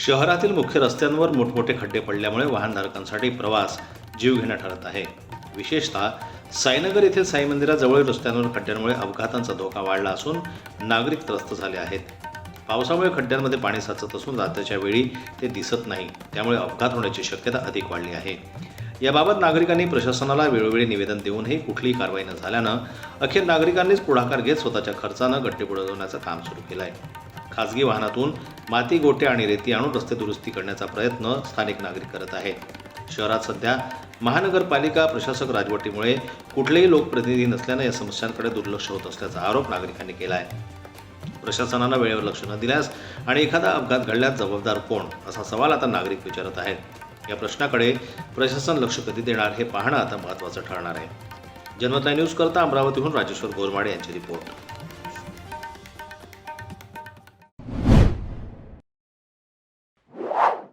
शहरातील मुख्य रस्त्यांवर मोठमोठे खड्डे पडल्यामुळे वाहनधारकांसाठी प्रवास जीवघेणा ठरत आहे. विशेषतः साईनगर येथील साई मंदिराजवळील रस्त्यांवर खड्ड्यांमुळे अपघातांचा धोका वाढला असून नागरिक त्रस्त झाले आहेत. पावसामुळे खड्ड्यांमध्ये पाणी साचत असून रात्रीच्या वेळी ते दिसत नाही, त्यामुळे अपघात होण्याची शक्यता अधिक वाढली आहे. याबाबत नागरिकांनी प्रशासनाला वेळोवेळी निवेदन देऊनही कुठलीही कारवाई न झाल्यानं अखेर नागरिकांनीच पुढाकार घेत स्वतःच्या खर्चानं गड्डे बुडवण्याचं काम सुरू केलं आहे. खासगी वाहनातून माती, गोटे आणि रेती आणून रस्ते दुरुस्ती करण्याचा प्रयत्न स्थानिक नागरिक करत आहेत. शहरात सध्या महानगरपालिका प्रशासक राजवटीमुळे कुठलेही लोकप्रतिनिधी नसल्यानं या समस्यांकडे दुर्लक्ष होत असल्याचा आरोप नागरिकांनी केला आहे. प्रशासनानं वेळेवर लक्ष न दिल्यास आणि एखादा अपघात घडल्यास जबाबदार कोण, असा सवाल आता नागरिक विचारत आहेत. या प्रश्नाकडे प्रशासन लक्ष कधी देणार हे पाहणं आता महत्त्वाचं ठरणार आहे. जनमत न्यूज करता अमरावतीहून राजेश्वर गोरमाडे यांची रिपोर्ट.